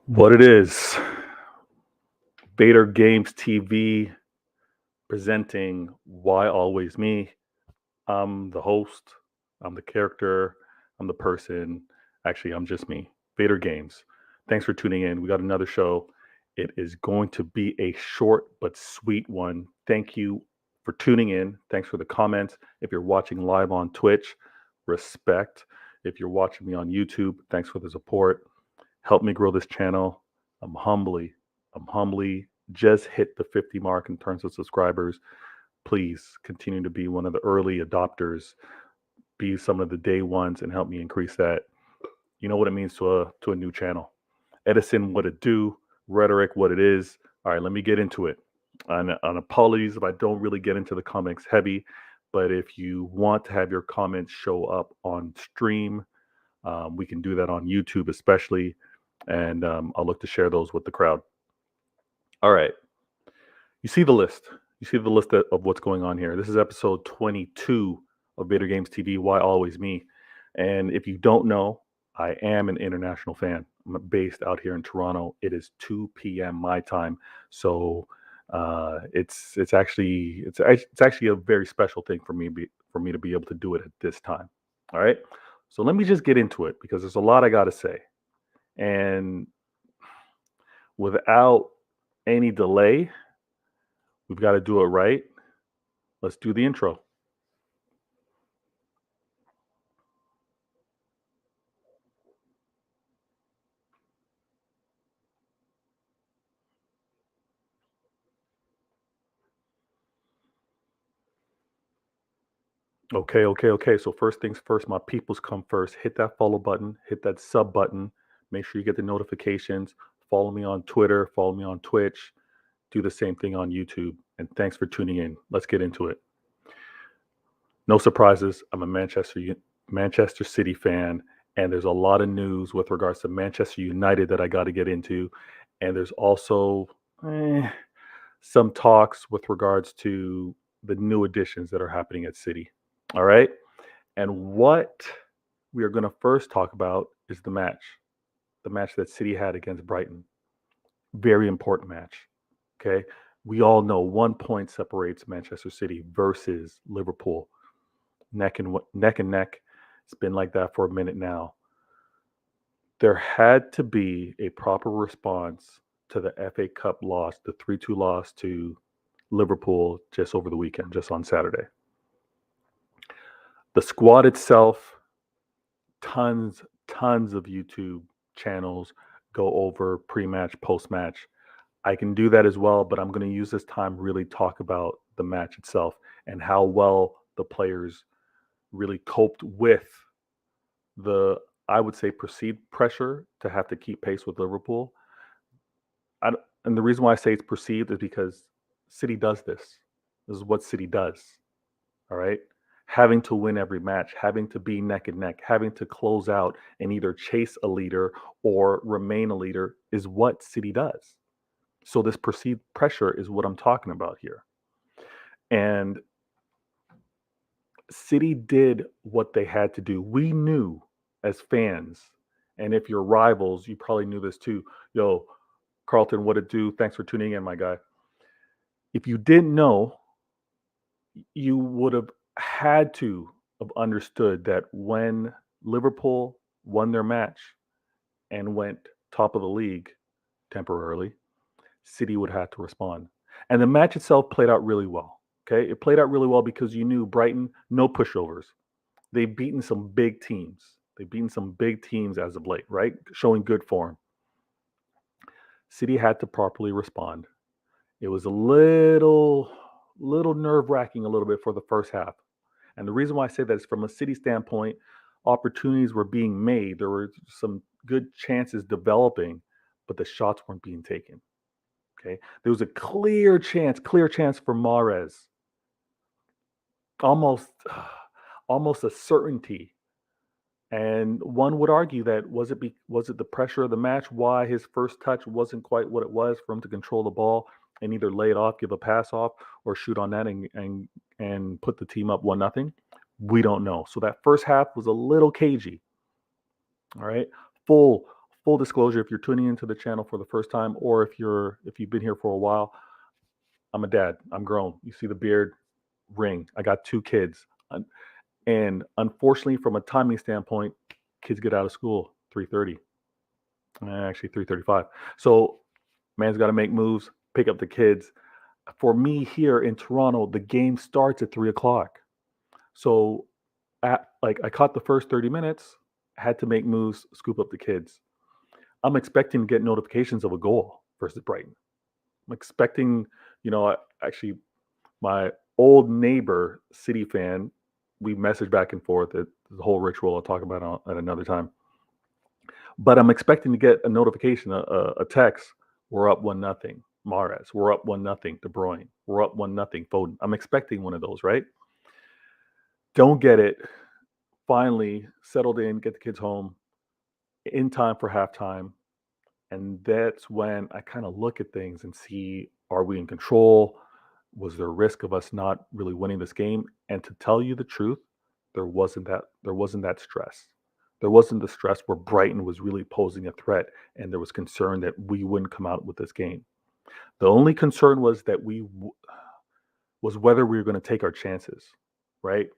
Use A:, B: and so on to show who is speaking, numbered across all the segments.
A: What it is, Vader Games TV presenting Why Always Me. I'm the host, I'm the character, I'm the person. Actually, I'm just me, Vader Games. Thanks for tuning in. We got another show. It is going to be a short but sweet one. Thank you for tuning in. Thanks for the comments. If you're watching live on Twitch, respect. If you're watching me on YouTube, thanks for the support. Help me grow this channel. I'm humbly, I'm humbly just hit the 50 mark in terms of subscribers. Please continue to be one of the early adopters, be some of the day ones, and help me increase that. You know what it means to a new channel. Edison, what it do, rhetoric, what it is. All right, let me get into it. And apologies if I don't really get into the comics heavy, but if you want to have your comments show up on stream, we can do that on YouTube, especially, and I'll look to share those with the crowd. All right, you see the list. You see the list of what's going on here. This is episode 22 of Vader Games TV. Why Always Me? And if you don't know, I am an international fan. I'm based out here in Toronto. It is 2 p.m. my time, so it's actually a very special thing for me to be able to do it at this time. All right, so let me just get into it because there's a lot I got to say, and without any delay, we've got to do it right. Let's do the intro. Okay. So first things first, my peoples come first. Hit that follow button, hit that sub button. Make sure you get the notifications. Follow me on Twitter, follow me on Twitch. Do the same thing on YouTube. And thanks for tuning in. Let's get into it. No surprises. I'm a Manchester City fan, and there's a lot of news with regards to Manchester United that I got to get into. And there's also some talks with regards to the new additions that are happening at City. All right. And what we are going to first talk about is the match that City had against Brighton. Very important match. Okay. We all know 1 point separates Manchester City versus Liverpool. Neck and neck. It's been like that for a minute now. There had to be a proper response to the FA Cup loss, the 3-2 loss to Liverpool just over the weekend, just on Saturday. The squad itself, tons of YouTube channels go over pre-match, post-match. I can do that as well, but I'm going to use this time really talk about the match itself and how well the players really coped with the, I would say, perceived pressure to have to keep pace with Liverpool. And the reason why I say it's perceived is because City does this. This is what City does. All right. Having to win every match, having to be neck and neck, having to close out and either chase a leader or remain a leader is what City does. So this perceived pressure is what I'm talking about here. And City did what they had to do. We knew as fans, and if you're rivals, you probably knew this too. Yo, Carlton, what it do? Thanks for tuning in, my guy. If you didn't know, you would have had to have understood that when Liverpool won their match and went top of the league temporarily, City would have to respond. And the match itself played out really well. Okay. It played out really well because you knew Brighton, no pushovers. They've beaten some big teams. They've beaten some big teams as of late, right? Showing good form. City had to properly respond. It was a little nerve-wracking a little bit for the first half. And the reason why I say that is from a City standpoint, opportunities were being made. There were some good chances developing, but the shots weren't being taken. Okay. There was a clear chance for Mahrez. Almost a certainty. And one would argue that was it the pressure of the match why his first touch wasn't quite what it was for him to control the ball and either lay it off, give a pass off, or shoot on that and put the team up 1-0. We don't know. So that first half was a little cagey. All right. Full full disclosure, if you're tuning into the channel for the first time, or if you've been here for a while, I'm a dad. I'm grown. You see the beard, ring. I got 2 kids. And unfortunately, from a timing standpoint, kids get out of school 3:30. Actually 3:35. So man's got to make moves, pick up the kids. For me here in Toronto, the game starts at 3 o'clock. So I caught the first 30 minutes, had to make moves, scoop up the kids. I'm expecting to get notifications of a goal versus Brighton. I'm expecting, actually, my old neighbor, City fan, we message back and forth. It's the whole ritual I'll talk about at another time. But I'm expecting to get a notification, a text. We're up 1-0. Mahrez. We're up 1-0. De Bruyne. We're up 1-0. Foden. I'm expecting one of those, right? Don't get it. Finally settled in, get the kids home in time for halftime. And that's when I kind of look at things and see, are we in control? Was there a risk of us not really winning this game? And to tell you the truth, there wasn't that stress. There wasn't the stress where Brighton was really posing a threat and there was concern that we wouldn't come out with this game. The only concern was that was whether we were going to take our chances, right?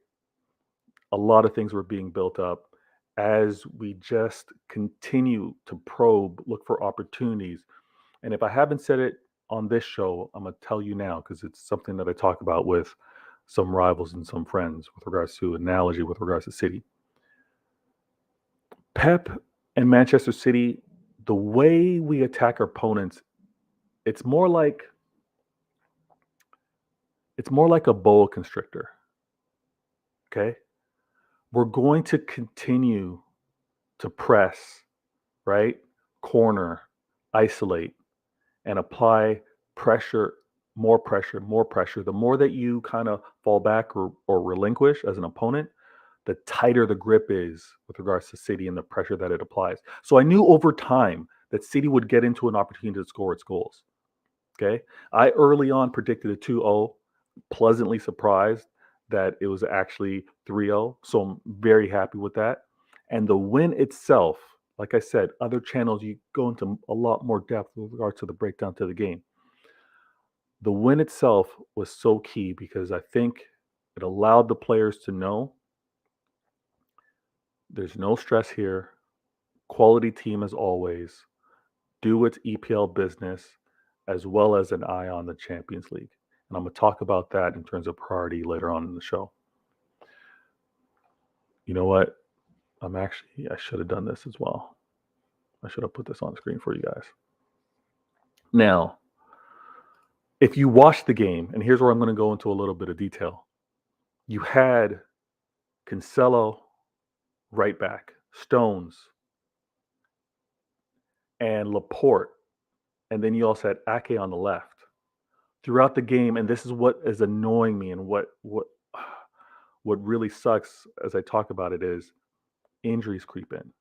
A: A lot of things were being built up as we just continue to probe, look for opportunities. And if I haven't said it on this show, I'm going to tell you now because it's something that I talk about with some rivals and some friends with regards to analogy with regards to City. Pep and Manchester City, the way we attack our opponents, it's more like a boa constrictor. Okay? We're going to continue to press, right? Corner, isolate, and apply pressure, more pressure, more pressure. The more that you kind of fall back or relinquish as an opponent, the tighter the grip is with regards to City and the pressure that it applies. So I knew over time that City would get into an opportunity to score its goals. Okay. I early on predicted a 2-0, pleasantly surprised that it was actually 3-0. So I'm very happy with that. And the win itself, like I said, other channels, you go into a lot more depth with regards to the breakdown to the game. The win itself was so key because I think it allowed the players to know there's no stress here. Quality team as always. Do its EPL business as well as an eye on the Champions League. And I'm going to talk about that in terms of priority later on in the show. You know what? I should have done this as well. I should have put this on screen for you guys. Now, if you watch the game, and here's where I'm going to go into a little bit of detail. You had Cancelo right back, Stones, and Laporte, and then you also had Ake on the left. Throughout the game, and this is what is annoying me and what really sucks as I talk about it is injuries creep in.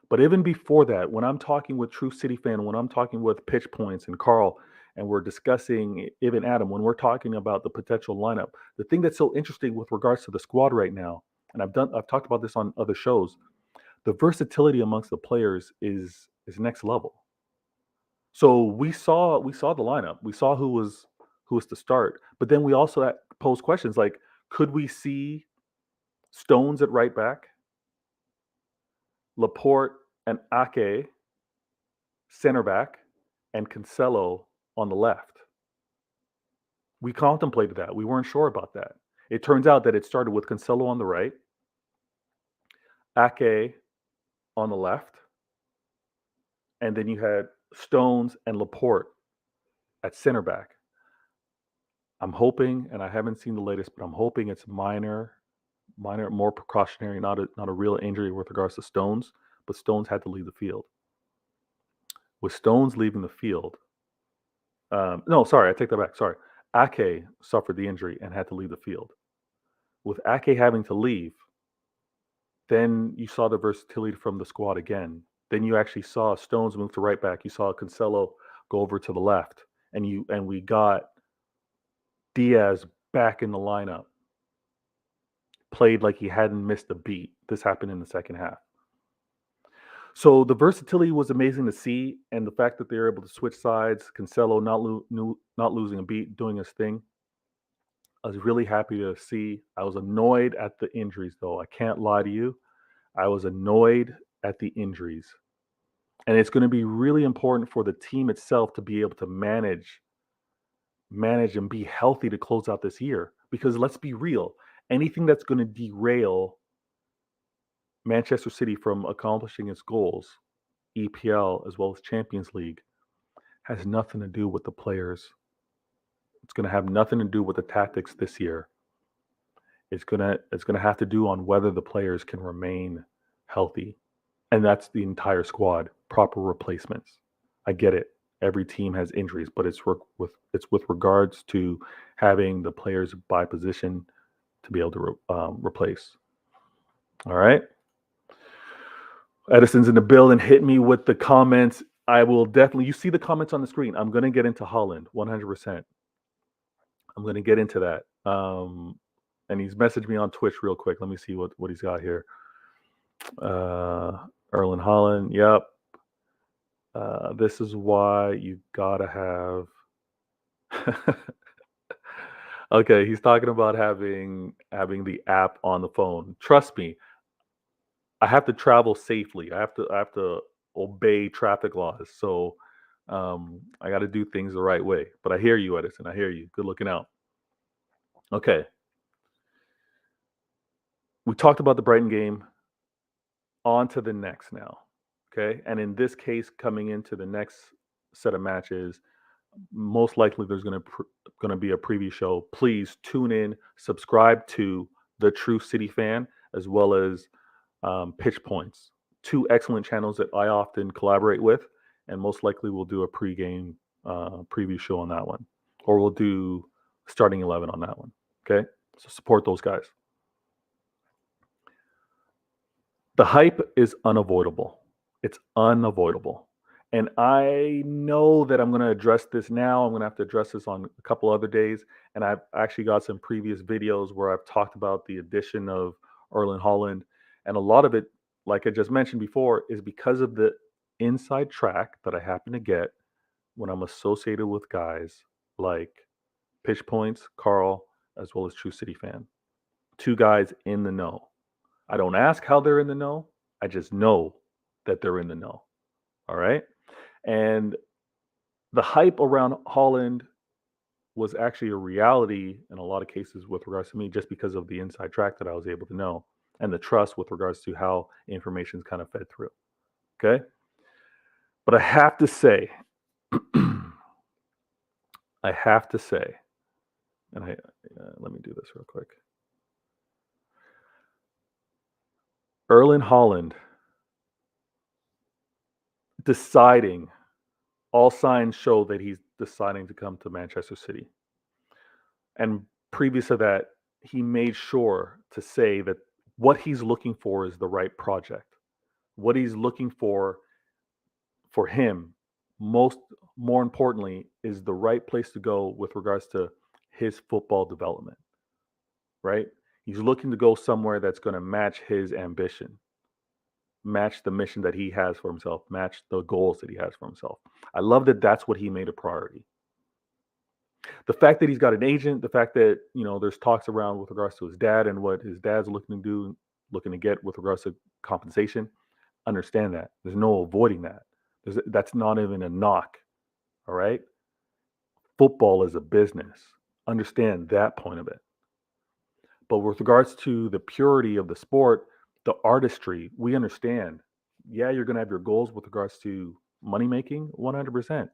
A: But even before that, when I'm talking with True City Fan, when I'm talking with Pitch Points and Carl, and we're discussing, even Adam, when we're talking about the potential lineup, the thing that's so interesting with regards to the squad right now, and I've talked about this on other shows, the versatility amongst the players is next level. So we saw the lineup, we saw who was to start, but then we also posed questions like, could we see Stones at right back, Laporte and Ake center back, and Cancelo on the left? We contemplated that. We weren't sure about that. It turns out that it started with Cancelo on the right, Ake on the left, and then you had Stones and Laporte at center back. I'm hoping, and I haven't seen the latest, but I'm hoping it's minor, more precautionary, not a real injury with regards to Stones, but Stones had to leave the field. With Stones leaving the field, no, sorry, I take that back. Sorry, Ake suffered the injury and had to leave the field. With Ake having to leave, then you saw the versatility from the squad again. Then you actually saw Stones move to right back. You saw Cancelo go over to the left, and we got Diaz back in the lineup. Played like he hadn't missed a beat. This happened in the second half. So the versatility was amazing to see, and the fact that they were able to switch sides, Cancelo not losing a beat, doing his thing. I was really happy to see. I was annoyed at the injuries, though. I can't lie to you. I was annoyed at the injuries. And it's going to be really important for the team itself to be able to manage and be healthy to close out this year. Because let's be real, anything that's going to derail Manchester City from accomplishing its goals, EPL as well as Champions League, has nothing to do with the players. It's going to have nothing to do with the tactics this year. It's gonna have to do on whether the players can remain healthy, and that's the entire squad. Proper replacements. I get it. Every team has injuries, but it's with regards to having the players by position to be able to replace. All right. Edison's in the building. Hit me with the comments. I will definitely. You see the comments on the screen. I'm gonna get into Haaland 100%. I'm gonna get into that. And he's messaged me on Twitch real quick. Let me see what he's got here. Erling Haaland. Yep. This is why you gotta have. Okay, he's talking about having the app on the phone. Trust me, I have to travel safely. I have to obey traffic laws. So I got to do things the right way. But I hear you, Edison. I hear you. Good looking out. Okay, we talked about the Brighton game. On to the next now. Okay, and in this case, coming into the next set of matches, most likely there's going to be a preview show. Please tune in, subscribe to the True City Fan as well as Pitch Points, two excellent channels that I often collaborate with, and most likely we'll do a pregame preview show on that one, or we'll do starting 11 on that one. Okay, so support those guys. The hype is unavoidable. It's unavoidable. And I know that I'm going to address this now. I'm going to have to address this on a couple other days. And I've actually got some previous videos where I've talked about the addition of Erling Haaland. And a lot of it, like I just mentioned before, is because of the inside track that I happen to get when I'm associated with guys like Pitch Points, Carl, as well as True City Fan. Two guys in the know. I don't ask how they're in the know. I just know that they're in the know. All right. And the hype around Haaland was actually a reality in a lot of cases with regards to me, just because of the inside track that I was able to know and the trust with regards to how information is kind of fed through. Okay. But I have to say, I have to say, and let me do this real quick. Erling Haaland deciding, all signs show that he's deciding to come to Manchester City. And previous to that, he made sure to say that what he's looking for is the right project. What he's looking for him, more importantly, is the right place to go with regards to his football development. Right? He's looking to go somewhere that's going to match his ambition, match the mission that he has for himself, match the goals that he has for himself. I love that that's what he made a priority. The fact that he's got an agent, the fact that there's talks around with regards to his dad and what his dad's looking to do, looking to get with regards to compensation, understand that. There's no avoiding that. That's not even a knock. All right. Football is a business. Understand that point of it. But with regards to the purity of the sport, the artistry, we understand. Yeah, you're going to have your goals with regards to money making, 100%.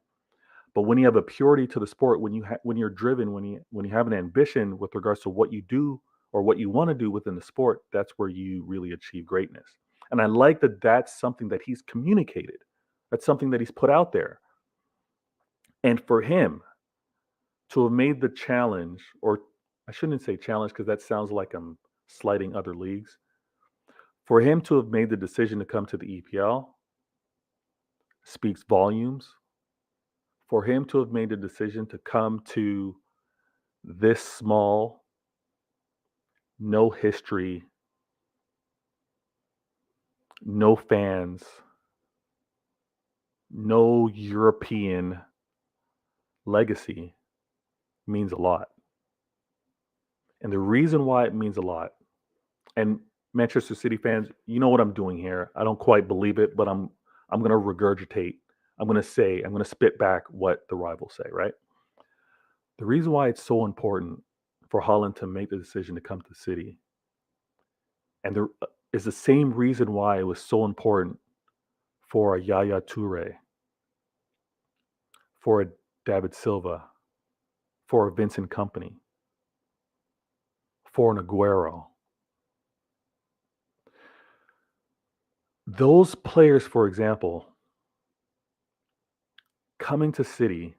A: But when you have a purity to the sport, when you're driven, when you have an ambition with regards to what you do or what you want to do within the sport, that's where you really achieve greatness. And I like that that's something that he's communicated. That's something that he's put out there. And for him to have made the challenge, or I shouldn't say challenge because that sounds like I'm slighting other leagues. For him to have made the decision to come to the EPL speaks volumes. For him to have made the decision to come to this small, no history, no fans, no European legacy means a lot. And the reason why it means a lot, and Manchester City fans, you know what I'm doing here. I don't quite believe it, but I'm going to regurgitate. I'm going to spit back what the rivals say, right? The reason why it's so important for Haaland to make the decision to come to the City, and there is the same reason why it was so important for a Yaya Toure, for a David Silva, for a Vincent Company, for an Aguero. Those players, for example, coming to City,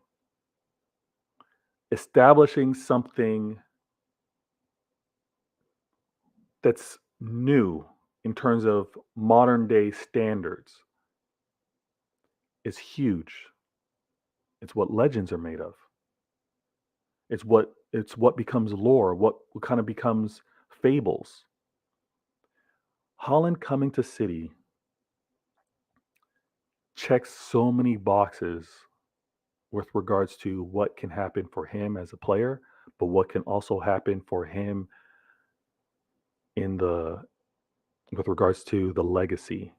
A: establishing something that's new in terms of modern day standards is huge. It's what legends are made of. It's what becomes lore, what kind of becomes fables. Holland coming to City checks so many boxes with regards to what can happen for him as a player, but what can also happen for him in the with regards to the legacy,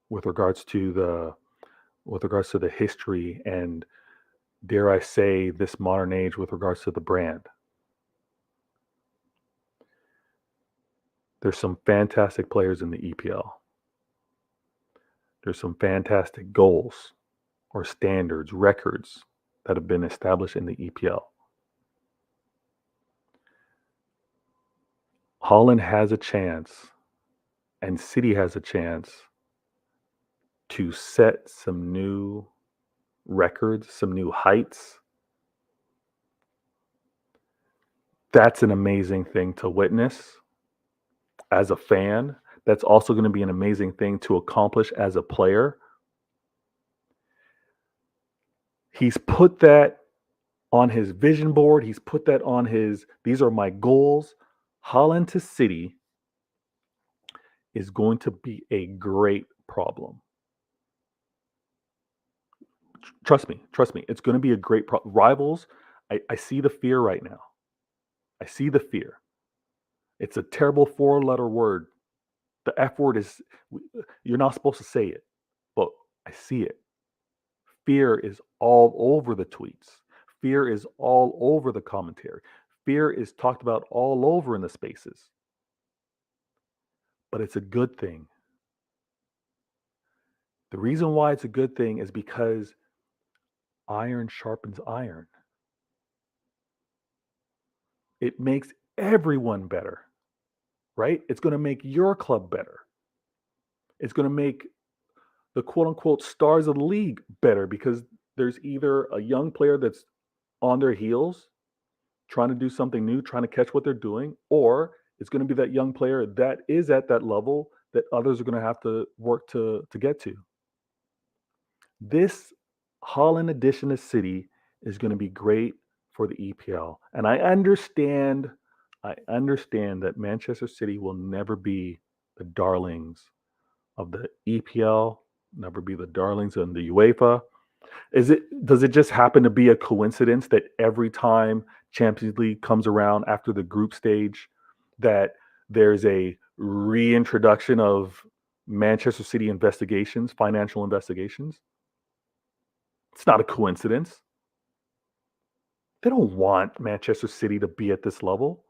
A: with regards to the history, and dare I say this modern age with regards to the brand. There's some fantastic players in the EPL. There's some fantastic goals or standards, records that have been established in the EPL. Holland has a chance, and City has a chance to set some new records, some new heights. That's an amazing thing to witness as a fan. That's also going to be an amazing thing to accomplish as a player. He's put that on his vision board. He's put that on these are my goals. Holland to City is going to be a great problem. Trust me. It's going to be a great problem. Rivals, I see the fear right now. I see the fear. It's a terrible four-letter word. The F word is, you're not supposed to say it, but I see it. Fear is all over the tweets. Fear is all over the commentary. Fear is talked about all over in the spaces. But it's a good thing. The reason why it's a good thing is because iron sharpens iron. It makes everyone better, right? It's going to make your club better. It's going to make the quote unquote stars of the league better because there's either a young player that's on their heels trying to do something new, trying to catch what they're doing, or it's going to be that young player that is at that level that others are going to have to work to get to. This Holland edition of City is going to be great for the EPL. And I understand that Manchester City will never be the darlings of the EPL, never be the darlings in the UEFA. Does it just happen to be a coincidence that every time Champions League comes around after the group stage that there's a reintroduction of Manchester City investigations, financial investigations? It's not a coincidence. They don't want Manchester City to be at this level.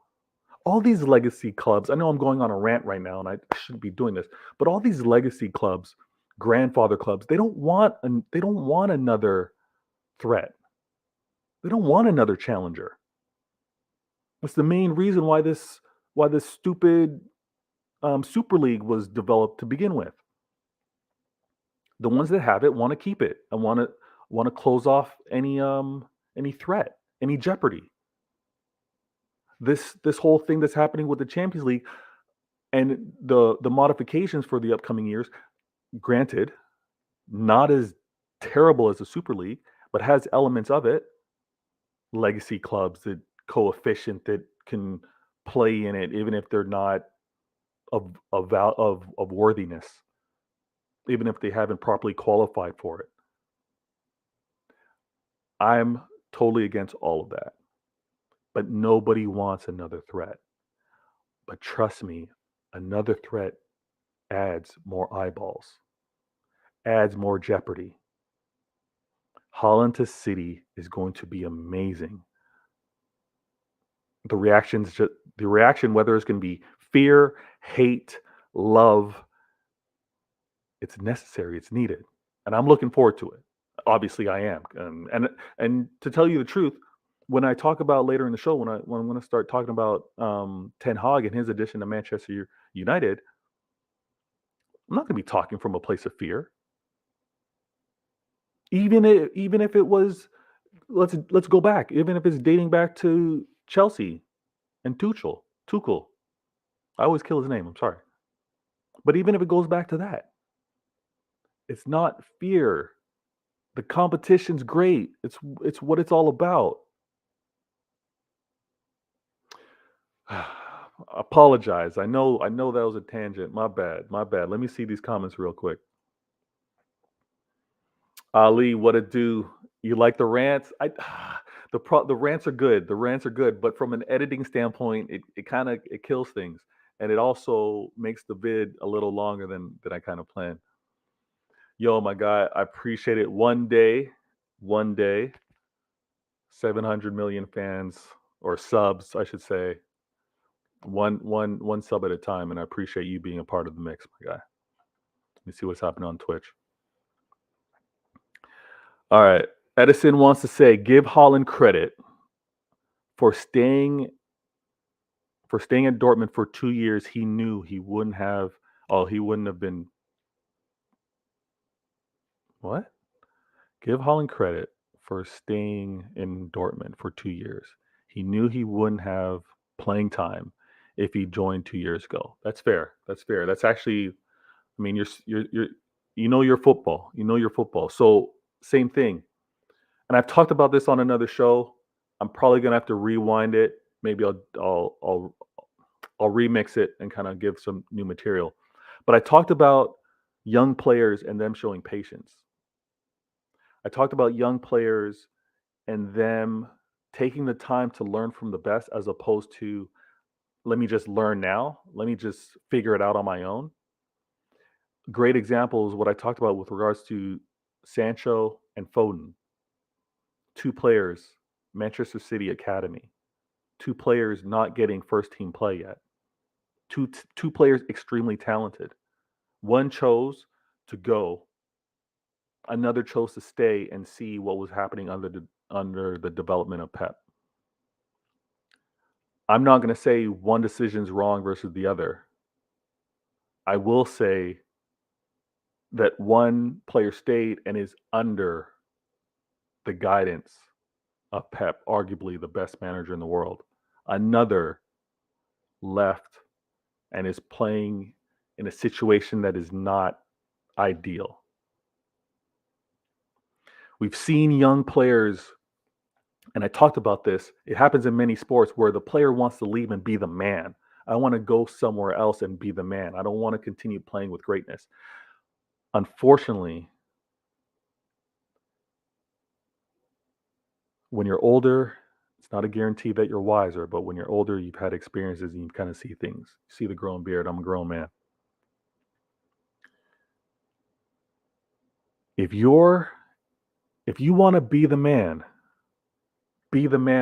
A: All these legacy clubs, I know I'm going on a rant right now and I shouldn't be doing this, but all these legacy clubs, grandfather clubs, they don't want another threat. They don't want another challenger. That's the main reason why this stupid Super League was developed to begin with. The ones that have it want to keep it and want to close off any threat, any jeopardy. This whole thing that's happening with the Champions League and the modifications for the upcoming years, granted, not as terrible as the Super League, but has elements of it. Legacy clubs, the coefficient that can play in it, even if they're not of worthiness, even if they haven't properly qualified for it. I'm totally against all of that. But nobody wants another threat. But trust me, another threat adds more eyeballs, adds more jeopardy. Haaland to City is going to be amazing. The reactions, the reaction, whether it's going to be fear, hate, love, it's necessary, it's needed, and I'm looking forward to it. Obviously, I am, and to tell you the truth, when I talk about later in the show, when I'm going to start talking about Ten Hag and his addition to Manchester United, I'm not going to be talking from a place of fear. Even if it was, let's go back. Even if it's dating back to Chelsea and Tuchel. I always kill his name. I'm sorry, but even if it goes back to that, it's not fear. The competition's great. It's what it's all about. Apologize. I know that was a tangent. My bad. My bad. Let me see these comments real quick. Ali, what it do? You like the rants? The rants are good. The rants are good, but from an editing standpoint, it kind of it kills things, and it also makes the vid a little longer than I kind of planned. Yo, my guy, I appreciate it. One day, 700 million fans or subs, I should say. One sub at a time, and I appreciate you being a part of the mix, my guy. Let me see what's happening on Twitch. All right. Edison wants to say, give Haaland credit for staying at Dortmund for 2 years. He knew he wouldn't have. Oh, he wouldn't have been. What? Give Haaland credit for staying in Dortmund for 2 years. He knew he wouldn't have playing time if he joined 2 years ago. That's fair. That's fair. That's actually. I mean, you're you know your football. You know your football. So same thing. And I've talked about this on another show. I'm probably gonna have to rewind it. Maybe I'll remix it and kind of give some new material. But I talked about young players and them showing patience. I talked about young players and them taking the time to learn from the best as opposed to let me just learn now. Let me just figure it out on my own. Great example is what I talked about with regards to Sancho and Foden. Two players, Manchester City Academy. Two players not getting first team play yet. Two players extremely talented. One chose to go, another chose to stay and see what was happening under the development of Pep. I'm not going to say one decision's wrong versus the other. I will say that one player stayed and is under the guidance of Pep, arguably the best manager in the world. Another left and is playing in a situation that is not ideal. We've seen young players, and I talked about this, it happens in many sports where the player wants to leave and be the man. I want to go somewhere else and be the man. I don't want to continue playing with greatness. Unfortunately, when you're older, it's not a guarantee that you're wiser, but when you're older, you've had experiences and you kind of see things. You see the grown beard, I'm a grown man. If you want to be the man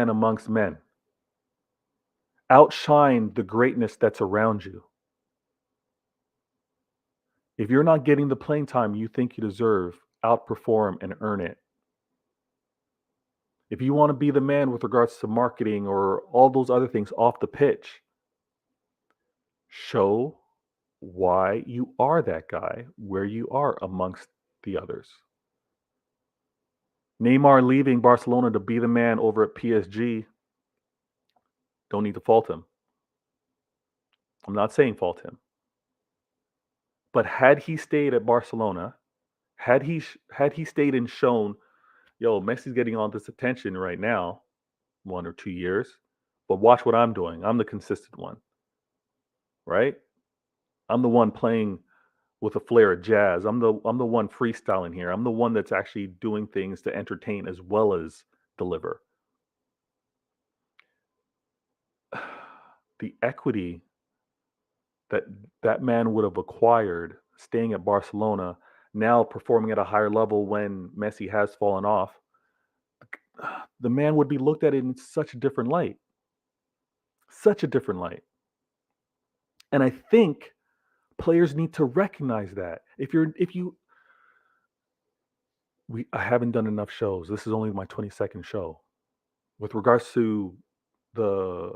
A: amongst men. Outshine the greatness that's around you. If you're not getting the playing time you think you deserve, outperform and earn it. If you want to be the man with regards to marketing or all those other things off the pitch, show why you are that guy where you are amongst the others. Neymar leaving Barcelona to be the man over at PSG, don't need to fault him. I'm not saying fault him. But had he stayed at Barcelona, had he stayed and shown, yo, Messi's getting all this attention right now, 1 or 2 years, but watch what I'm doing. I'm the consistent one, right? I'm the one playing with a flair of jazz. I'm the one freestyling here. I'm the one that's actually doing things to entertain as well as deliver. The equity that that man would have acquired staying at Barcelona, now performing at a higher level when Messi has fallen off, the man would be looked at in such a different light. Such a different light. And I think players need to recognize that. If you we I haven't done enough shows. This is only my 22nd show. With regards to the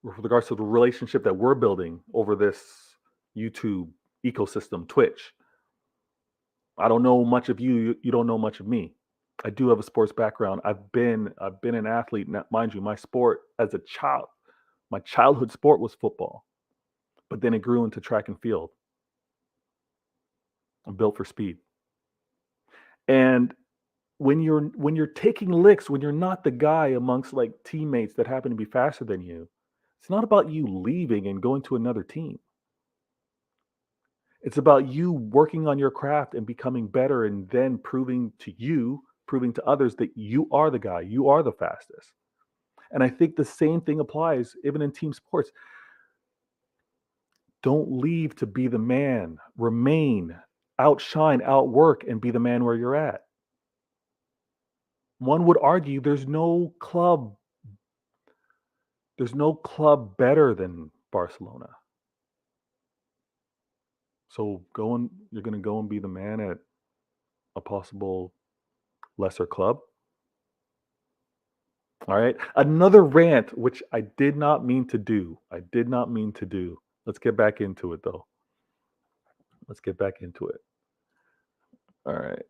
A: with regards to the relationship that we're building over this YouTube ecosystem, Twitch. I don't know much of you. You don't know much of me. I do have a sports background. I've been an athlete. Now, mind you, my sport as a child, my childhood sport was football, but then it grew into track and field. I'm built for speed. And when you're taking licks, when you're not the guy amongst like teammates that happen to be faster than you, it's not about you leaving and going to another team. It's about you working on your craft and becoming better and then proving to others that you are the guy, you are the fastest. And I think the same thing applies even in team sports. Don't leave to be the man. Remain, outshine, outwork, and be the man where you're at. One would argue there's no club better than Barcelona. So you're gonna go and be the man at a possible lesser club. All right. Another rant, which I did not mean to do. I did not mean to do. Let's get back into it though. Let's get back into it. All right.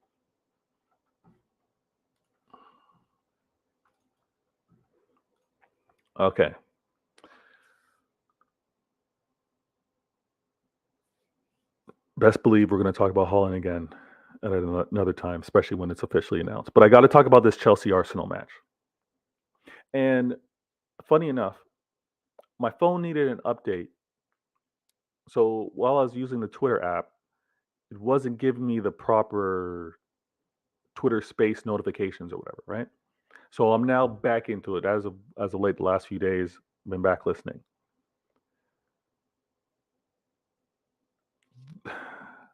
A: Okay. Best believe we're going to talk about Haaland again at another time, especially when it's officially announced. But I got to talk about this Chelsea Arsenal match. And funny enough, my phone needed an update. So while I was using the Twitter app, it wasn't giving me the proper Twitter space notifications or whatever, right? So I'm now back into it as of late the last few days, been back listening.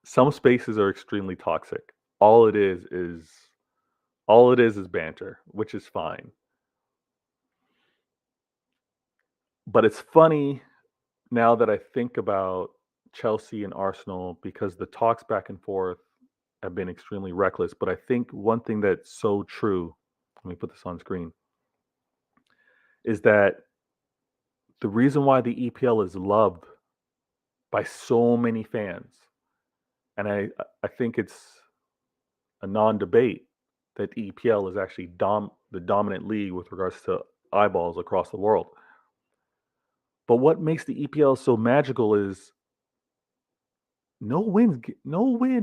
A: Some spaces are extremely toxic. All it is all it is banter, which is fine. But it's funny now that I think about Chelsea and Arsenal because the talks back and forth have been extremely reckless. But I think one thing that's so true, let me put this on screen, is that the reason why the EPL is loved by so many fans, and I think it's a non-debate that the EPL is actually the dominant league with regards to eyeballs across the world. But what makes the EPL so magical is no win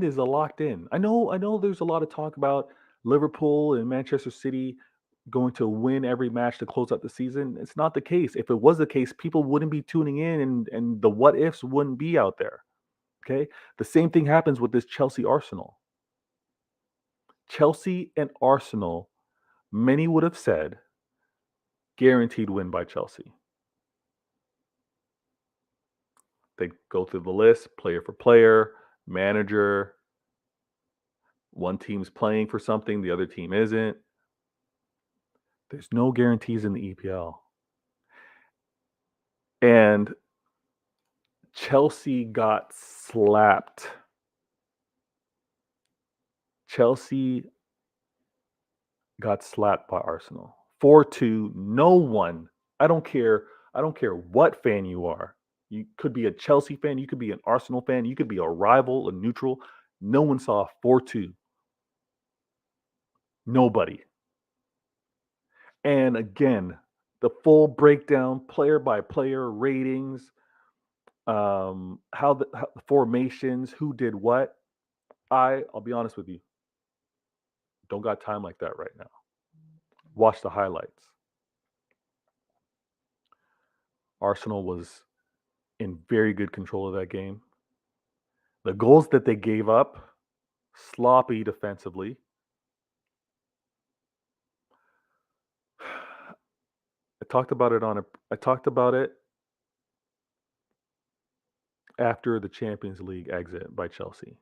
A: is a locked in. I know there's a lot of talk about Liverpool and Manchester City going to win every match to close out the season. It's not the case. If it was the case, people wouldn't be tuning in and the what ifs wouldn't be out there. Okay? The same thing happens with this Chelsea Arsenal. Chelsea and Arsenal, many would have said guaranteed win by Chelsea. They go through the list, player for player, manager. One team's playing for something, the other team isn't. There's no guarantees in the EPL. And Chelsea got slapped. Chelsea got slapped by Arsenal. 4-2. No one, I don't care. I don't care what fan you are. You could be a Chelsea fan, you could be an Arsenal fan, you could be a rival, a neutral. No one saw 4-2. Nobody. And again, the full breakdown, player by player ratings, how the formations, who did what. I'll be honest with you, don't got time like that right now. Watch the highlights. Arsenal was in very good control of that game. The goals that they gave up, sloppy defensively. I talked about it after the Champions League exit by Chelsea.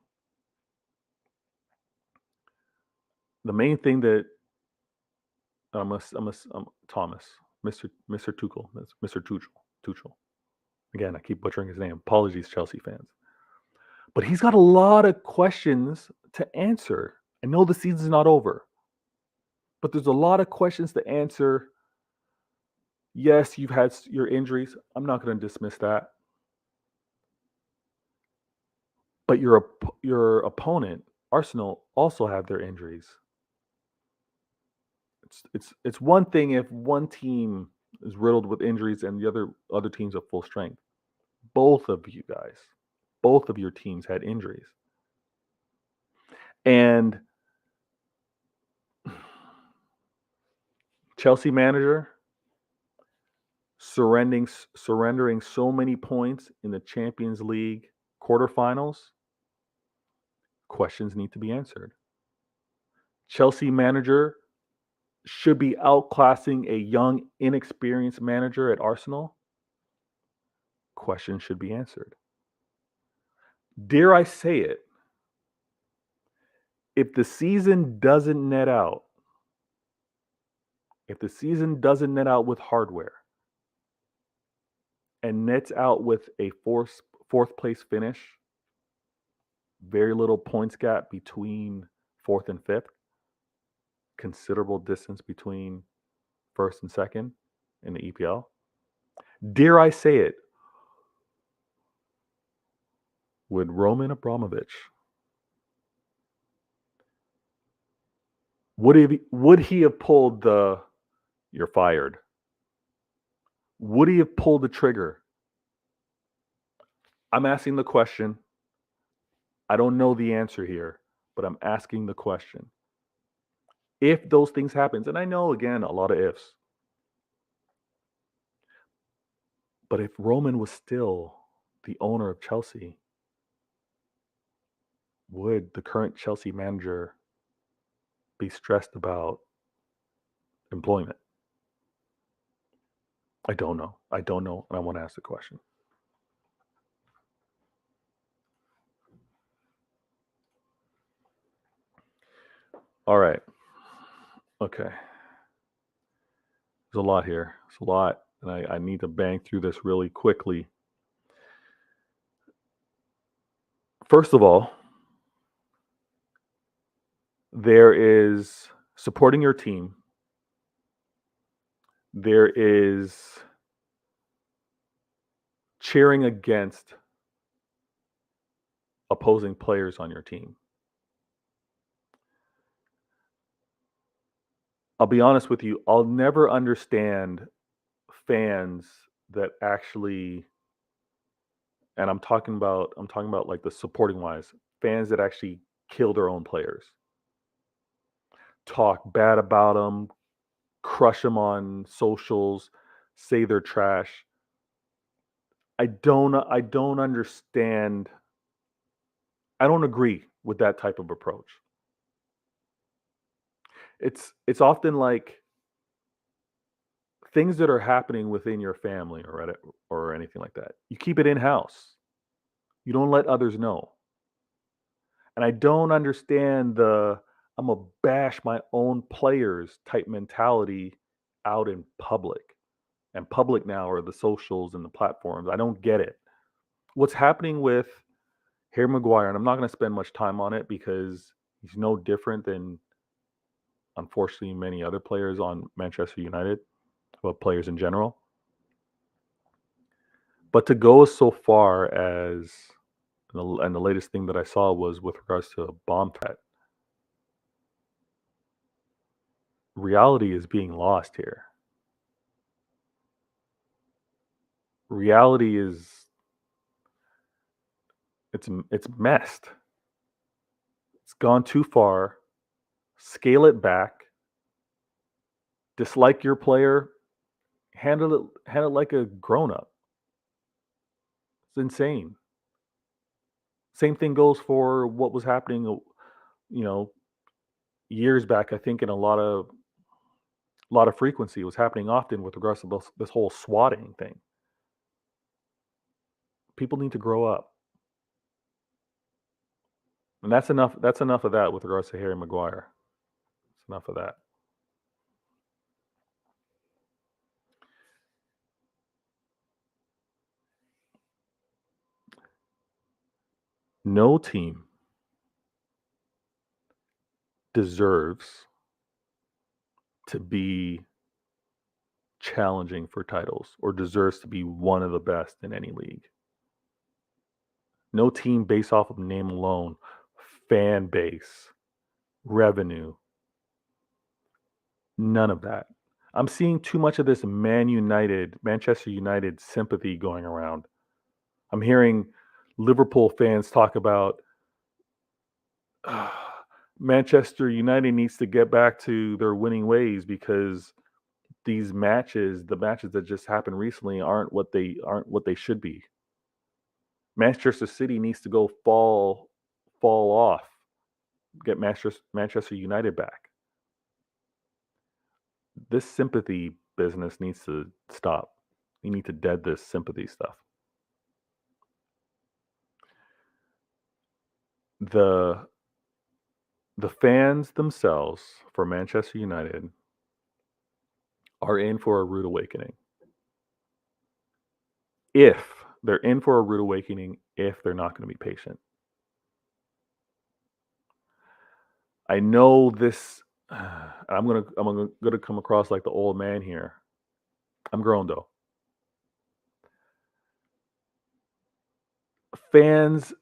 A: The main thing that Thomas, Mr. Tuchel, that's Mr. Tuchel. Again, I keep butchering his name. Apologies, Chelsea fans. But he's got a lot of questions to answer. I know the season's not over, but there's a lot of questions to answer. Yes, you've had your injuries. I'm not going to dismiss that. But your opponent, Arsenal, also have their injuries. It's one thing if one team is riddled with injuries and the other teams at full strength. Both of you guys, both of your teams had injuries. And Chelsea manager surrendering so many points in the Champions League quarterfinals, questions need to be answered. Chelsea manager should be outclassing a young, inexperienced manager at Arsenal. Questions should be answered. Dare I say it, if the season doesn't net out with hardware and nets out with a fourth place finish, very little points gap between fourth and fifth, considerable distance between first and second in the EPL. Dare I say it, would Roman Abramovich, would he have pulled the "you're fired"? Would he have pulled the trigger? I'm asking the question. I don't know the answer here, but I'm asking the question. If those things happen, and I know, again, a lot of ifs, but if Roman was still the owner of Chelsea, would the current Chelsea manager be stressed about employment? I don't know, and I want to ask the question. All right. Okay. There's a lot here. It's a lot, and I need to bang through this really quickly. First of all, there is supporting your team. There is cheering against opposing players on your team. I'll be honest with you, I'll never understand fans that actually, and I'm talking about like the supporting wise, fans that actually kill their own players. Talk bad about them, crush them on socials, say they're trash. I don't understand. I don't agree with that type of approach. It's often like things that are happening within your family or anything like that. You keep it in house. You don't let others know. And I don't understand the I'm gonna bash my own players type mentality out in public. And public now are the socials and the platforms. I don't get it. What's happening with Harry Maguire, and I'm not going to spend much time on it because he's no different than, unfortunately, many other players on Manchester United, well, players in general. But to go so far as, and the latest thing that I saw was with regards to a bomb threat. Reality is being lost here. Reality is it's messed. It's gone too far. Scale it back. Dislike your player. Handle it like a grown up. It's insane. Same thing goes for what was happening, you know, years back. I think in a lot of frequency, it was happening often with regards to this whole swatting thing. People need to grow up, and that's enough. That's enough of that with regards to Harry Maguire. It's enough of that. No team deserves to be challenging for titles or deserves to be one of the best in any league. No team based off of name alone, fan base, revenue, none of that. I'm seeing too much of this Manchester United sympathy going around. I'm hearing Liverpool fans talk about Manchester United needs to get back to their winning ways because the matches that just happened recently aren't what they should be. Manchester City needs to go fall off, get Manchester United back. This sympathy business needs to stop. You need to dead this sympathy stuff. The the fans themselves for Manchester United are in for a rude awakening. If they're in for a rude awakening, if they're not going to be patient. I know this. I'm gonna come across like the old man here. I'm grown though. Fans,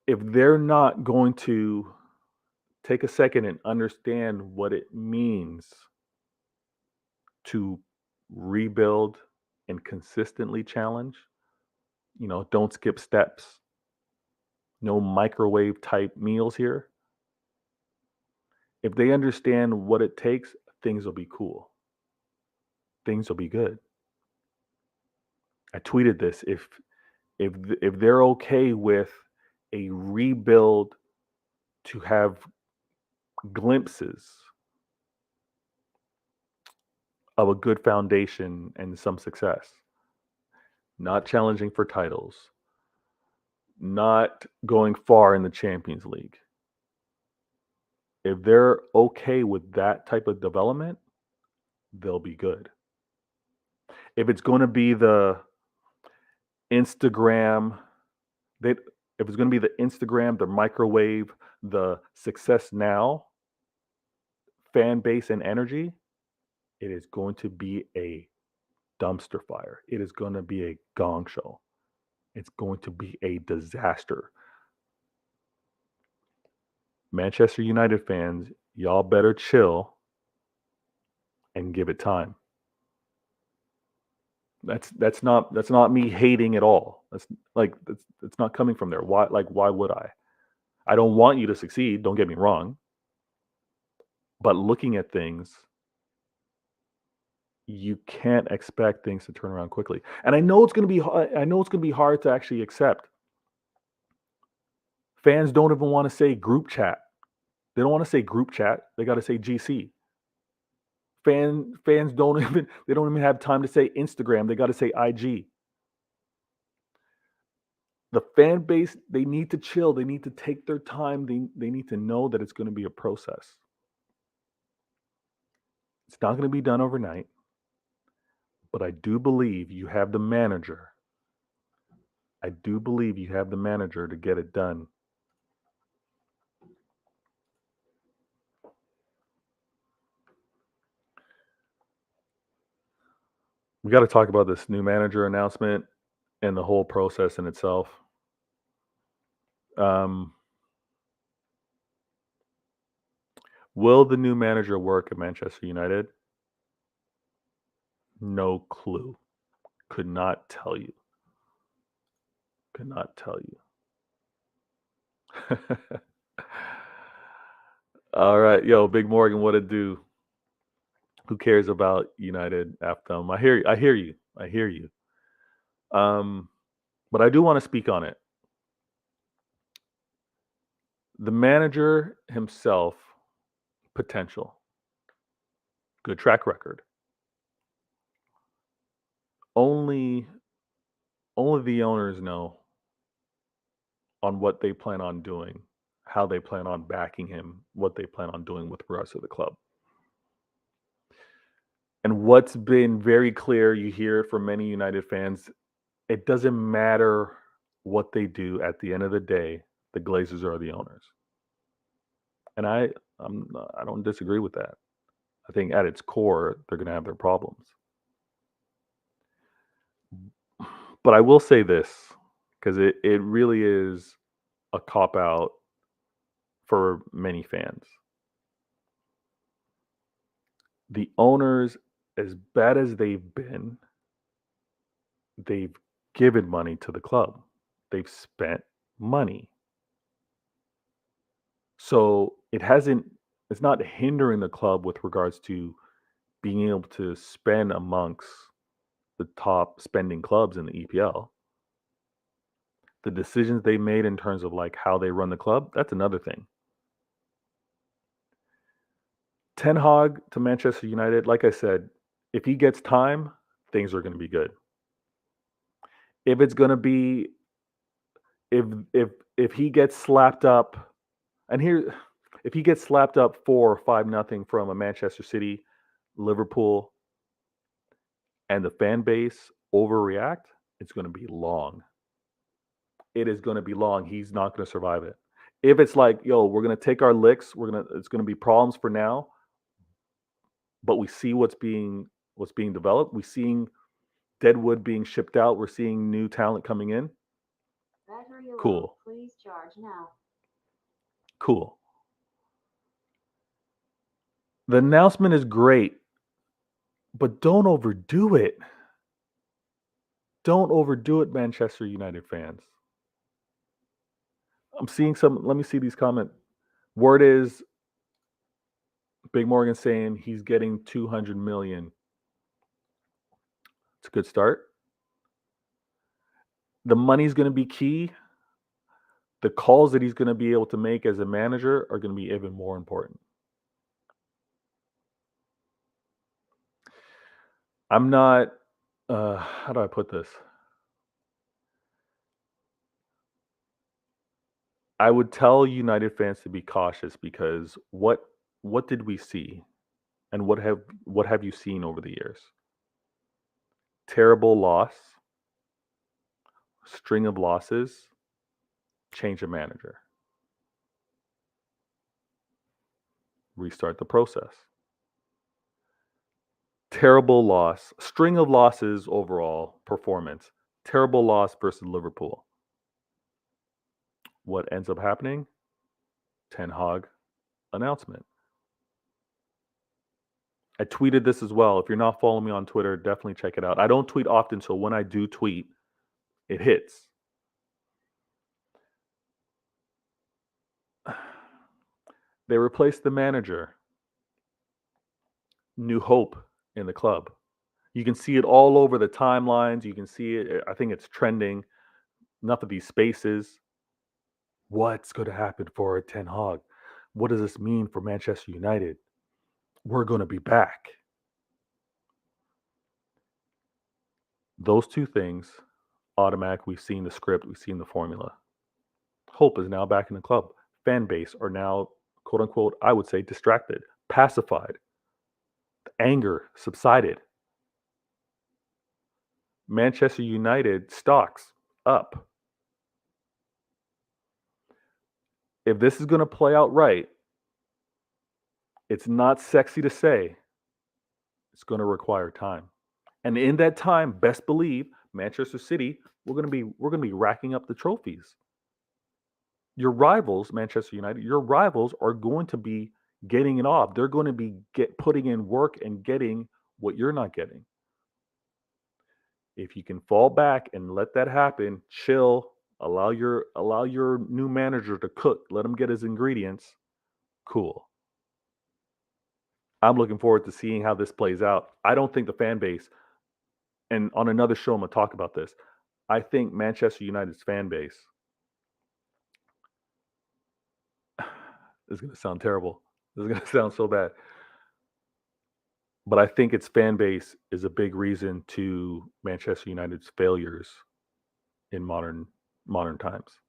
A: if they're not going to take a second and understand what it means to rebuild and consistently challenge, don't skip steps. No microwave type meals here. If they understand what it takes, things will be cool. Things will be good. I tweeted this. If they're okay with a rebuild to have glimpses of a good foundation and some success, not challenging for titles, not going far in the Champions League. If they're okay with that type of development, they'll be good. If it's going to be the Instagram, they if it's going to be the Instagram, the microwave, the success now fan base and energy, it is going to be a dumpster fire. It is going to be a gong show. It's going to be a disaster. Manchester United fans, y'all better chill and give it time. That's not me hating at all. That's not coming from there. Why would I? I don't want you to succeed, don't get me wrong. But looking at things, you can't expect things to turn around quickly. And I know it's going to be hard to actually accept. Fans don't even want to say group chat. They don't want to say group chat. They got to say GC. Fans don't even have time to say Instagram. They got to say IG. The fan base, they need to chill. They need to take their time. They need to know that it's going to be a process. It's not going to be done overnight, but I do believe you have the manager. I do believe you have the manager to get it done. We got to talk about this new manager announcement and the whole process in itself. Um, will the new manager work at Manchester United? No clue. Could not tell you. Could not tell you. All right, yo, Big Morgan, what it do? Who cares about United after them? I hear you. I hear you. I hear you. But I do want to speak on it. The manager himself, potential, good track record. Only the owners know on what they plan on doing, how they plan on backing him, what they plan on doing with regards to the club. And what's been very clear, you hear it from many United fans, it doesn't matter what they do at the end of the day, the Glazers are the owners. And I don't disagree with that. I think at its core, they're going to have their problems. But I will say this, because it really is a cop out for many fans. The owners, as bad as they've been, they've given money to the club. They've spent money. So it's not hindering the club with regards to being able to spend amongst the top spending clubs in the EPL. The decisions they made in terms of like how they run the club, that's another thing. Ten Hag to Manchester United, like I said, if he gets time, things are going to be good. If it's going to be if if if he gets slapped up, and here if he gets slapped up 4 or 5-0 from a Manchester City, Liverpool, and the fan base overreact, it's going to be long. It is going to be long. He's not going to survive it. If it's like, yo, we're going to take our licks, it's going to be problems for now, but we see what's being developed. We're seeing Deadwood being shipped out. We're seeing new talent coming in.
B: Battery low.
A: Cool.
B: Please charge now.
A: Cool. The announcement is great, but don't overdo it. Don't overdo it, Manchester United fans. I'm seeing some. Let me see these comments. Word is Big Morgan saying he's getting 200 million. It's a good start. The money's going to be key. The calls that he's going to be able to make as a manager are going to be even more important. I'm not. How do I put this? I would tell United fans to be cautious because what did we see, and what have you seen over the years? Terrible loss, string of losses, change of manager, restart the process. Terrible loss, string of losses overall performance. Terrible loss versus Liverpool. What ends up happening? Ten Hag announcement. I tweeted this as well. If you're not following me on Twitter, definitely check it out. I don't tweet often, so when I do tweet, it hits. They replaced the manager. New hope in the club. You can see it all over the timelines. You can see it. I think it's trending. Enough of these spaces. What's going to happen for Ten Hag? What does this mean for Manchester United? We're going to be back. Those two things, automatic. We've seen the script. We've seen the formula. Hope is now back in the club. Fan base are now, quote unquote, I would say, distracted, pacified. Anger subsided. Manchester United stocks up. If this is going to play out right, it's not sexy to say. It's going to require time. And in that time, best believe Manchester City, we're going to be racking up the trophies. Your rivals, Manchester United, your rivals are going to be getting it off. They're going to be putting in work and getting what you're not getting. If you can fall back and let that happen, chill, allow your new manager to cook, let him get his ingredients, cool. I'm looking forward to seeing how this plays out. I don't think the fan base, and on another show I'm gonna talk about this. I think Manchester United's fan base This is going to sound terrible. This is going to sound so bad. But I think its fan base is a big reason to Manchester United's failures in modern times.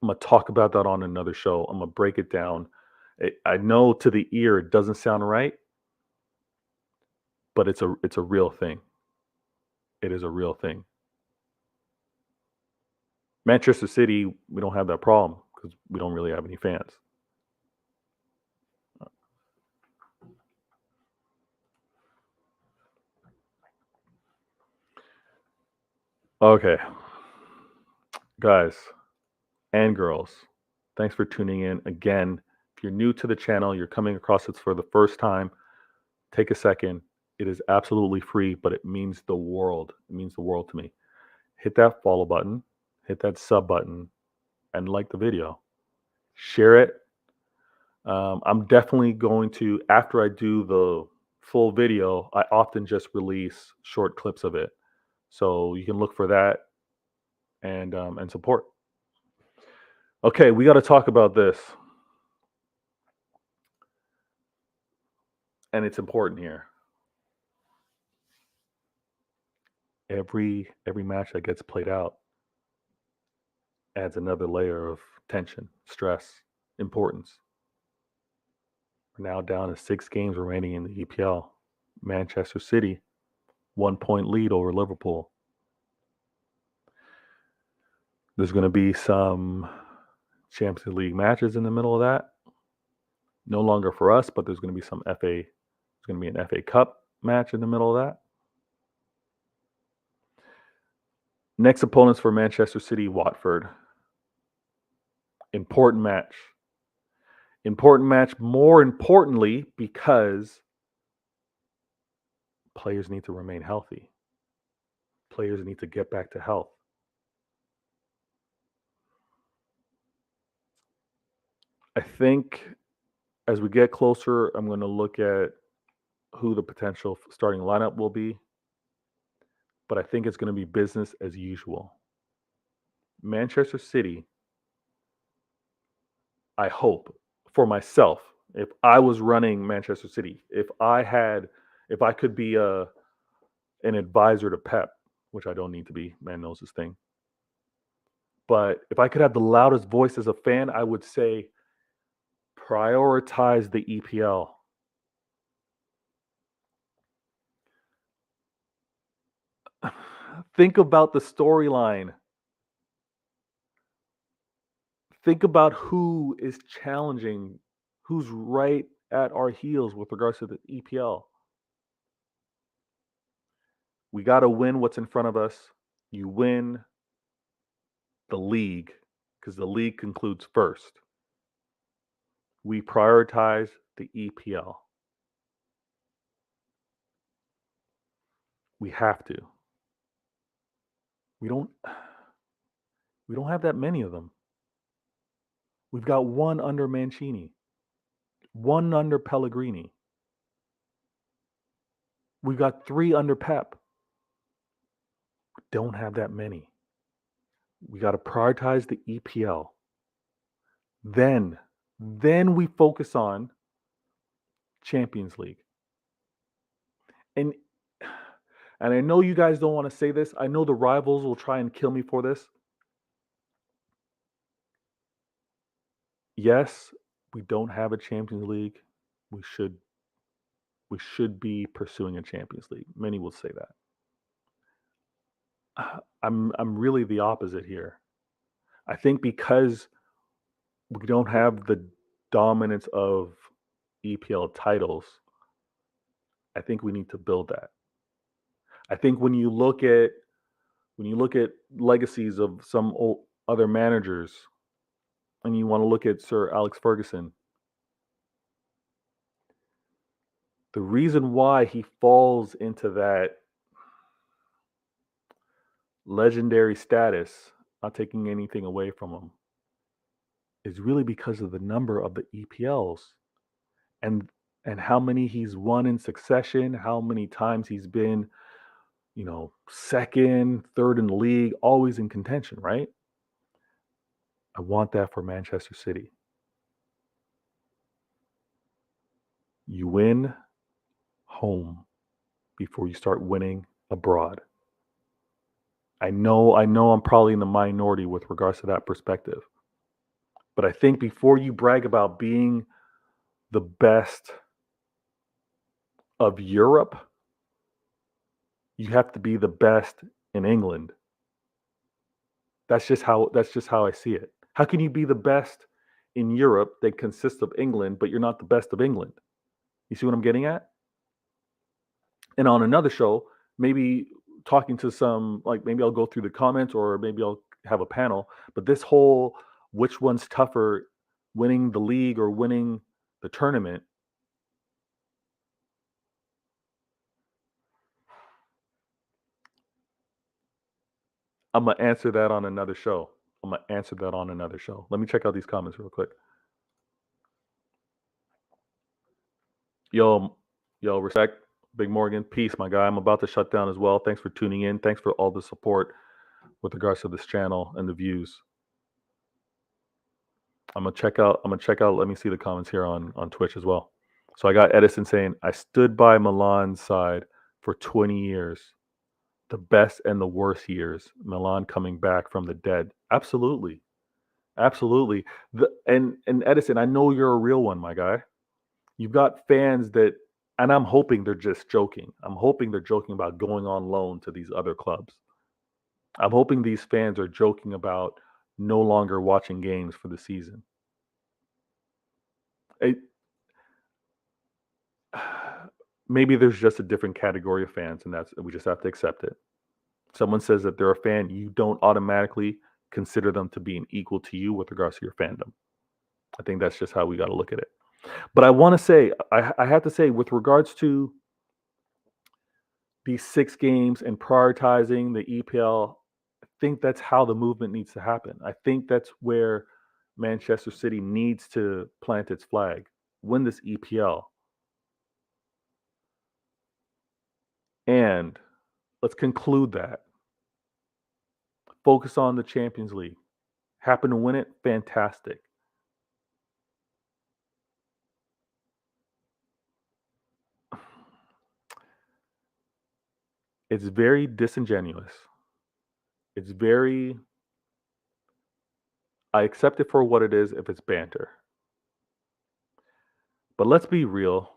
A: I'm gonna talk about that on another show. I'm gonna break it down. I know to the ear it doesn't sound right, but it's a real thing. It is a real thing. Manchester City, we don't have that problem because we don't really have any fans. Okay, guys and girls, thanks for tuning in again. If you're new to the channel, you're coming across this for the first time, take a second. It is absolutely free, but it means the world. It means the world to me. Hit that follow button, hit that sub button, and like the video. Share it. I'm definitely going to, after I do the full video, I often just release short clips of it. So you can look for that and support. Okay, we got to talk about this. And it's important here. Every match that gets played out adds another layer of tension, stress, importance. We're now down to 6 games remaining in the EPL. Manchester City, 1-point lead over Liverpool. There's going to be some Champions League matches in the middle of that. No longer for us, but there's going to be some FA. There's going to be an FA Cup match in the middle of that. Next opponents for Manchester City, Watford. Important match. Important match, more importantly, because players need to remain healthy. Players need to get back to health. I think as we get closer, I'm going to look at who the potential starting lineup will be. But I think it's going to be business as usual. Manchester City, I hope for myself, if I was running Manchester City, if I could be an advisor to Pep, which I don't need to be, man knows his thing. But if I could have the loudest voice as a fan, I would say prioritize the EPL. Think about the storyline. Think about who is challenging, who's right at our heels with regards to the EPL. We got to win what's in front of us. You win the league because the league concludes first. We prioritize the EPL. We have to. We don't have that many of them. We've got one under Mancini, one under Pellegrini. We've got 3 under Pep. We don't have that many. We got to prioritize the EPL. Then we focus on Champions League. And I know you guys don't want to say this. I know the rivals will try and kill me for this. Yes, we don't have a Champions League. We should be pursuing a Champions League. Many will say that. I'm really the opposite here. I think because we don't have the dominance of EPL titles, I think we need to build that. I think when you look at legacies of some other managers, and you want to look at Sir Alex Ferguson, the reason why he falls into that legendary status, not taking anything away from him, is really because of the number of the EPLs and how many he's won in succession, how many times he's been, second, third in the league, always in contention, right? I want that for Manchester City. You win home before you start winning abroad. I know I'm probably in the minority with regards to that perspective. But I think before you brag about being the best of Europe, you have to be the best in England. That's just how I see it. How can you be the best in Europe that consists of England, but you're not the best of England? You see what I'm getting at? And on another show, maybe talking to some, like, maybe I'll go through the comments or maybe I'll have a panel, but this whole which one's tougher, winning the league or winning the tournament, I'm gonna answer that on another show. Let me check out these comments real quick. Yo, respect, Big Morgan. Peace, my guy. I'm about to shut down as well. Thanks for tuning in. Thanks for all the support with regards to this channel and the views. I'm gonna check out. Let me see the comments here on Twitch as well. So I got Edison saying, I stood by Milan's side for 20 years, the best and the worst years. Milan coming back from the dead. Absolutely, absolutely. And Edison, I know you're a real one, my guy. You've got fans that, and I'm hoping they're just joking. I'm hoping they're joking about going on loan to these other clubs. I'm hoping these fans are joking about no longer watching games for the season. It, maybe there's just a different category of fans, and we just have to accept it. Someone says that they're a fan, you don't automatically consider them to be an equal to you with regards to your fandom. I think that's just how we got to look at it. But I want to say, I have to say, with regards to these 6 games and prioritizing the EPL, I think that's how the movement needs to happen. I think that's where Manchester City needs to plant its flag, win this EPL. And let's conclude that. Focus on the Champions League. Happen to win it? Fantastic. It's very disingenuous. I accept it for what it is if it's banter. But let's be real.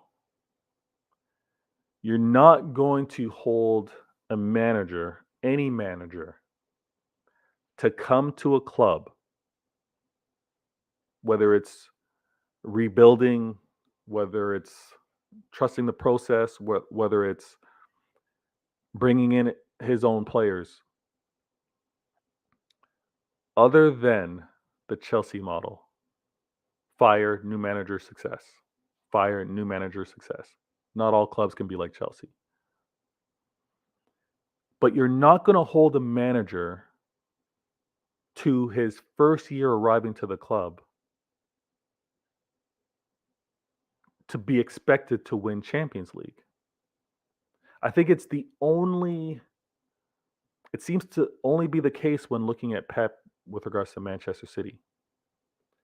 A: You're not going to hold a manager, any manager, to come to a club, whether it's rebuilding, whether it's trusting the process, whether it's bringing in his own players, other than the Chelsea model. Fire, new manager, success. Fire, new manager, success. Not all clubs can be like Chelsea. But you're not going to hold a manager to his first year arriving to the club to be expected to win Champions League. I think it seems to only be the case when looking at Pep with regards to Manchester City.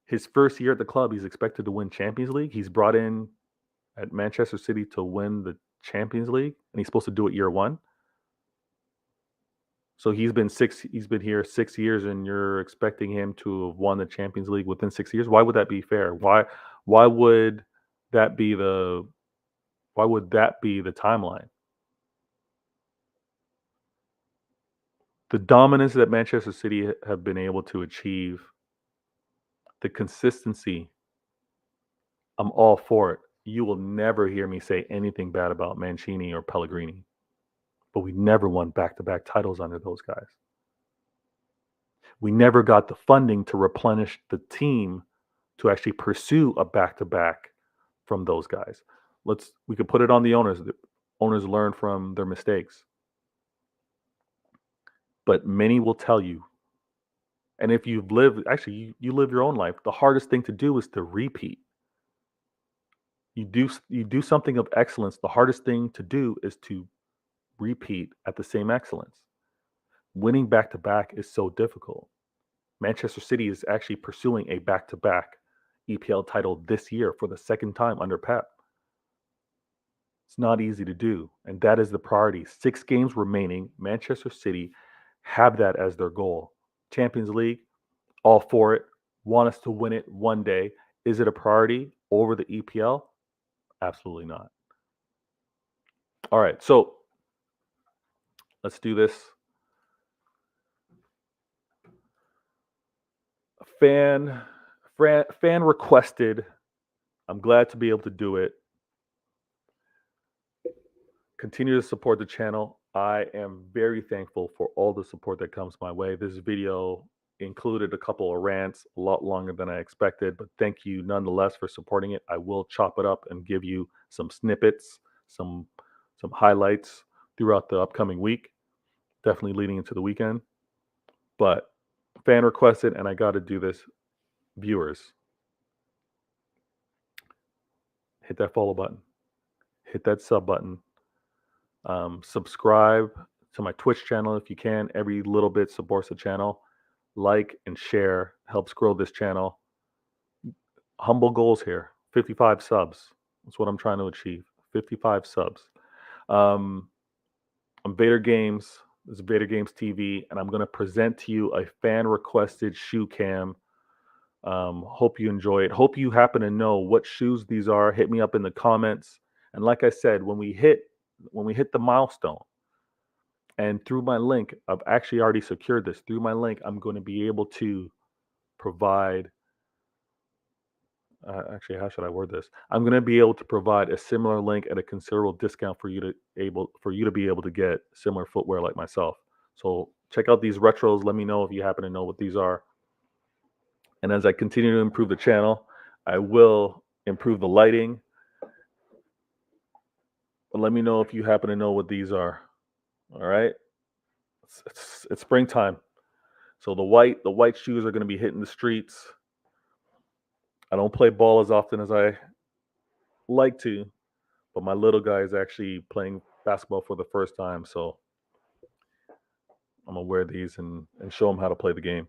A: His first year at the club, he's expected to win Champions League. He's brought in at Manchester City to win the Champions League, and he's supposed to do it year 1. So he's been here 6 years, and you're expecting him to have won the Champions League within 6 years. Why would that be fair? Why would that be the timeline? The dominance that Manchester City have been able to achieve, the consistency, I'm all for it. You will never hear me say anything bad about Mancini or Pellegrini, but we never won back-to-back titles under those guys. We never got the funding to replenish the team to actually pursue a back-to-back from those guys. We could put it on the owners. The owners learn from their mistakes. But many will tell you, and if you've lived, actually, you live your own life, the hardest thing to do is to repeat. You do something of excellence, the hardest thing to do is to repeat at the same excellence. Winning back-to-back is so difficult. Manchester City is actually pursuing a back-to-back EPL title this year for the second time under Pep. It's not easy to do, and that is the priority. 6 games remaining. Manchester City have that as their goal. Champions League, all for it. Want us to win it one day. Is it a priority over the EPL? Absolutely not. All right, so let's do this. Fan requested. I'm glad to be able to do it. Continue to support the channel. I am very thankful for all the support that comes my way. This video included a couple of rants, a lot longer than I expected, but thank you nonetheless for supporting it. I will chop it up and give you some snippets, some highlights throughout the upcoming week, definitely leading into the weekend. But fan requested, and I got to do this. Viewers, hit that follow button, hit that sub button. Subscribe to my Twitch channel if you can. Every little bit supports the channel. Like and share helps grow this channel. Humble goals here. 55 subs. That's what I'm trying to achieve. 55 subs. I'm Vader Games. This is Vader Games TV, and I'm going to present to you a fan requested shoe cam. Hope you enjoy it. Hope you happen to know what shoes these are. Hit me up in the comments. And like I said, when we hit the milestone, and through my link, I've actually already secured this. Through my link, I'm going to be able to provide. Actually, how should I word this? I'm going to be able to provide a similar link at a considerable discount for you to be able to get similar footwear like myself. So check out these retros. Let me know if you happen to know what these are. And as I continue to improve the channel, I will improve the lighting. But let me know if you happen to know what these are. All right. It's springtime. So the white shoes are going to be hitting the streets. I don't play ball as often as I like to, but my little guy is actually playing basketball for the first time, so I'm gonna wear these and show him how to play the game.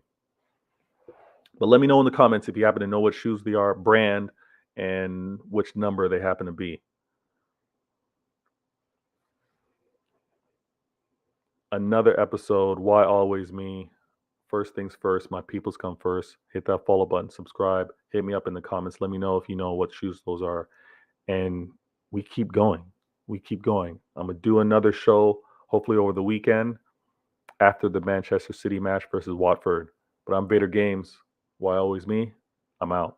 A: But let me know in the comments if you happen to know what shoes they are, brand, and which number they happen to be. Another episode, Why Always Me? First things first, my peoples come first. Hit that follow button, subscribe, hit me up in the comments. Let me know if you know what shoes those are. And we keep going. We keep going. I'm going to do another show, hopefully over the weekend, after the Manchester City match versus Watford. But I'm Vader Games. Why always me? I'm out.